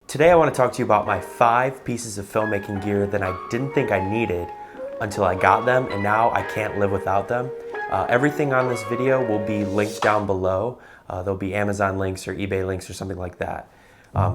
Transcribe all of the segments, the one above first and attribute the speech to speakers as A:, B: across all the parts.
A: Today I want to talk to you about my 5 pieces of filmmaking gear that I didn't think I needed until I got them, and now I can't live without them. Everything on this video will be linked down below. There'll be Amazon links or eBay links or something like that.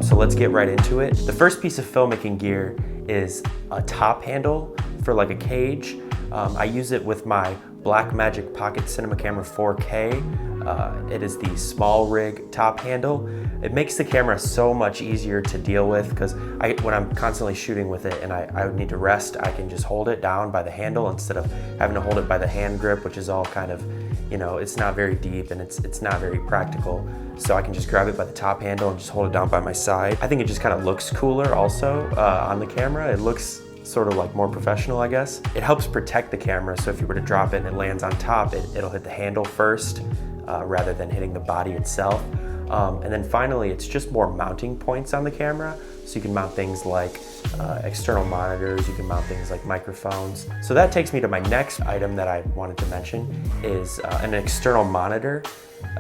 A: So let's get right into it. The first piece of filmmaking gear is a top handle for like a cage. I use it with my Blackmagic Pocket Cinema Camera 4K. It is the small rig top handle. It makes the camera so much easier to deal with because when I'm constantly shooting with it and I would need to rest, I can just hold it down by the handle instead of having to hold it by the hand grip, which is all kind of, you know, it's not very deep and it's not very practical. So I can just grab it by the top handle and just hold it down by my side. I think it just kind of looks cooler also on the camera. It looks sort of like more professional, I guess. It helps protect the camera, so if you were to drop it and it lands on top, it'll hit the handle first rather than hitting the body itself. And then finally, it's just more mounting points on the camera. So you can mount things like external monitors, you can mount things like microphones. So that takes me to my next item that I wanted to mention is an external monitor.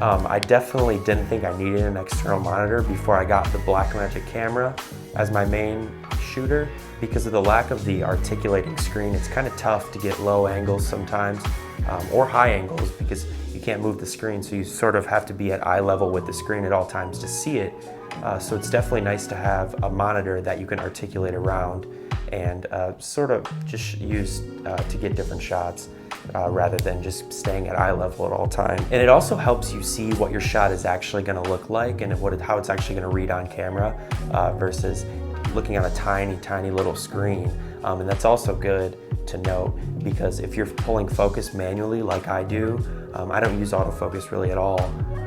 A: I definitely didn't think I needed an external monitor before I got the Blackmagic camera as my main shooter. Because of the lack of the articulating screen, it's kind of tough to get low angles sometimes, or high angles because you can't move the screen, so you sort of have to be at eye level with the screen at all times to see it. So it's definitely nice to have a monitor that you can articulate around and sort of just use to get different shots rather than just staying at eye level at all times. And it also helps you see what your shot is actually going to look like and how it's actually going to read on camera versus looking on a tiny little screen. And that's also good to note because if you're pulling focus manually like I do, I don't use autofocus really at all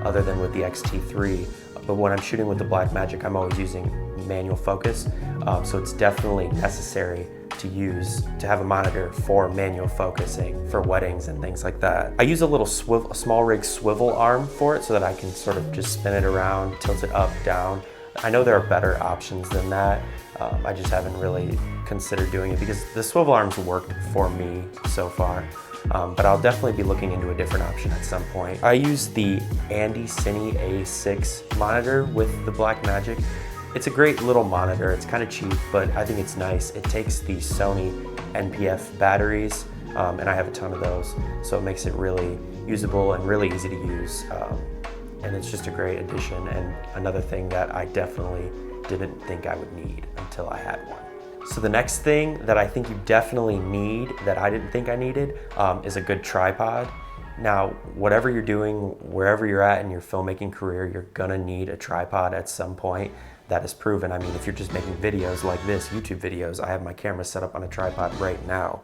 A: other than with the XT3. But when I'm shooting with the Blackmagic, I'm always using manual focus. So it's definitely necessary to have a monitor for manual focusing for weddings and things like that. I use a little small rig swivel arm for it so that I can sort of just spin it around, tilt it up, down. I know there are better options than that. I just haven't really considered doing it because the swivel arms worked for me so far. But I'll definitely be looking into a different option at some point. I use the Andy Cine A6 monitor with the Blackmagic. It's a great little monitor. It's kind of cheap, but I think it's nice. It takes the Sony NPF batteries, and I have a ton of those, so it makes it really usable and really easy to use. And it's just a great addition and another thing that I definitely didn't think I would need until I had one. So the next thing that I think you definitely need that I didn't think I needed is a good tripod. Now, whatever you're doing, wherever you're at in your filmmaking career, you're gonna need a tripod at some point. That is proven. I mean, if you're just making videos like this, YouTube videos, I have my camera set up on a tripod right now.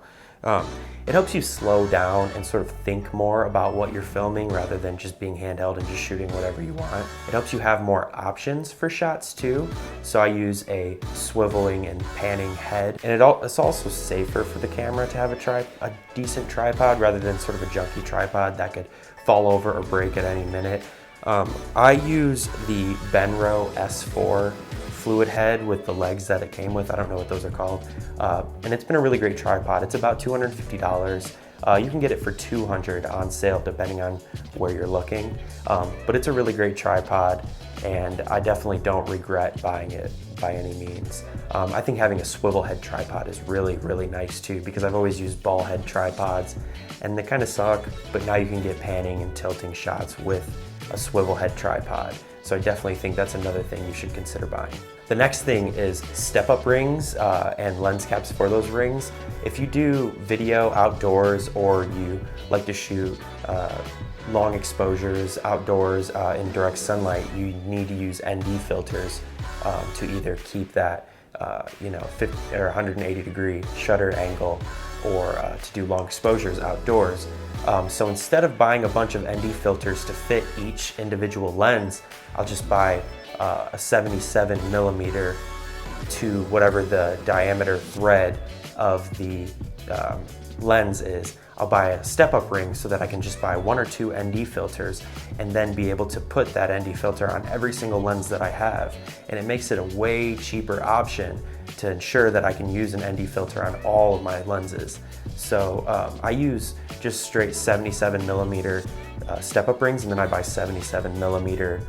A: It helps you slow down and sort of think more about what you're filming rather than just being handheld and just shooting whatever you want. It helps you have more options for shots too. So I use a swiveling and panning head, and it's also safer for the camera to have a decent tripod rather than sort of a junky tripod that could fall over or break at any minute. I use the Benro S4 fluid head with the legs that it came with. I don't know what those are called. And it's been a really great tripod. It's about $250. You can get it for $200 on sale depending on where you're looking. But it's a really great tripod and I definitely don't regret buying it by any means. I think having a swivel head tripod is really nice too because I've always used ball head tripods and they kind of suck, but now you can get panning and tilting shots with a swivel head tripod. So I definitely think that's another thing you should consider buying. The next thing is step-up rings and lens caps for those rings. If you do video outdoors or you like to shoot long exposures outdoors in direct sunlight, you need to use ND filters to either keep that 50 or 180 degree shutter angle or to do long exposures outdoors. So instead of buying a bunch of ND filters to fit each individual lens, I'll just buy a 77 millimeter to whatever the diameter thread of the lens is. I'll buy a step-up ring so that I can just buy 1 or 2 ND filters and then be able to put that ND filter on every single lens that I have. And it makes it a way cheaper option to ensure that I can use an ND filter on all of my lenses. So I use just straight 77 millimeter step-up rings, and then I buy 77 millimeter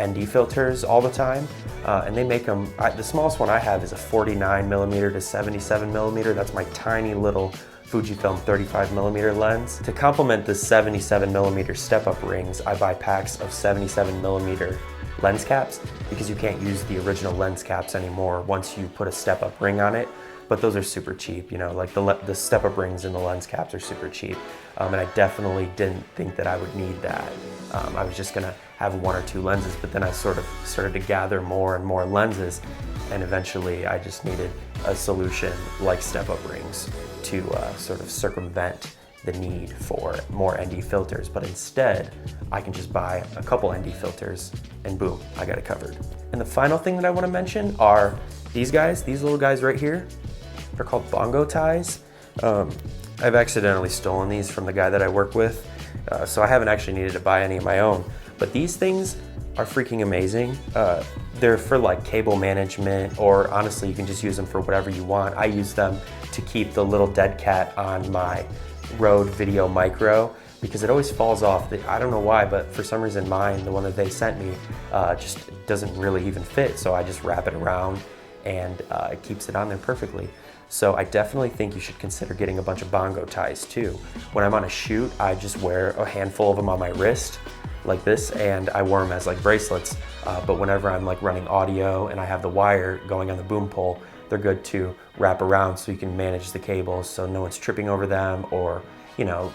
A: ND filters all the time, and they make them, the smallest one I have is a 49mm to 77mm. That's my tiny little Fujifilm 35mm lens. To complement the 77mm step-up rings, I buy packs of 77mm lens caps, because you can't use the original lens caps anymore once you put a step-up ring on it. But those are super cheap, you know, like the step-up rings and the lens caps are super cheap. And I definitely didn't think that I would need that. I was just gonna have 1 or 2 lenses, but then I sort of started to gather more and more lenses, and eventually I just needed a solution like step-up rings to sort of circumvent the need for more ND filters. But instead, I can just buy a couple ND filters and boom, I got it covered. And the final thing that I wanna mention are these guys, these little guys right here. They're called Bongo Ties. I've accidentally stolen these from the guy that I work with, so I haven't actually needed to buy any of my own. But these things are freaking amazing. They're for like cable management, or honestly, you can just use them for whatever you want. I use them to keep the little dead cat on my Rode Video Micro, because it always falls off. I don't know why, but for some reason mine, the one that they sent me, just doesn't really even fit. So I just wrap it around and it keeps it on there perfectly. So I definitely think you should consider getting a bunch of Bongo Ties too. When I'm on a shoot, I just wear a handful of them on my wrist like this, and I wear them as like bracelets. But whenever I'm like running audio and I have the wire going on the boom pole, they're good to wrap around so you can manage the cables so no one's tripping over them, or, you know,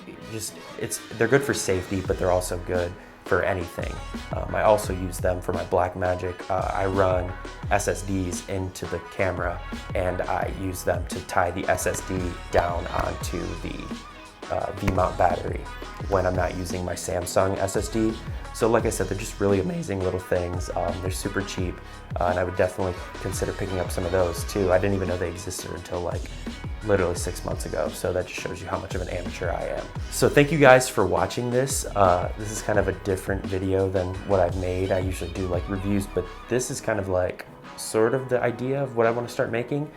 A: they're good for safety, but they're also good for anything. I also use them for my Blackmagic. I run SSDs into the camera, and I use them to tie the SSD down onto the V-mount battery when I'm not using my Samsung SSD. So like I said, they're just really amazing little things. They're super cheap, and I would definitely consider picking up some of those too. I didn't even know they existed until like literally 6 months ago, so that just shows you how much of an amateur I am. So thank you guys for watching this. This is kind of a different video than what I've made. I usually do like reviews, but this is kind of like sort of the idea of what I want to start making.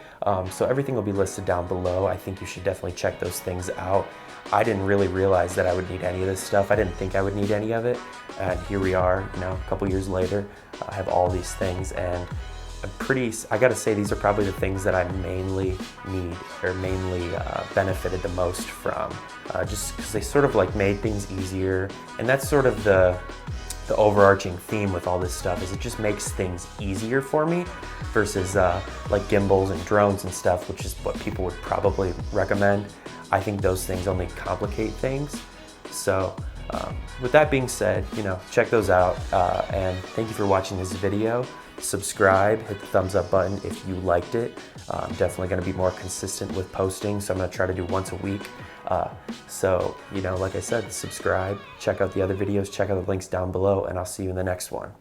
A: So everything will be listed down below. I think you should definitely check those things out. I didn't really realize that I would need any of this stuff. I didn't think I would need any of it. And here we are, you know, a couple years later, I have all these things, and I gotta say, these are probably the things that I mainly need, or mainly benefited the most from, just because they sort of like made things easier. And that's sort of the overarching theme with all this stuff, is it just makes things easier for me versus like gimbals and drones and stuff, which is what people would probably recommend. I think those things only complicate things. So with that being said, you know, check those out, and thank you for watching this video. Subscribe, hit the thumbs up button if you liked it. I'm definitely gonna be more consistent with posting, so I'm gonna try to do once a week. So, you know, like I said, subscribe, check out the other videos, check out the links down below, and I'll see you in the next one.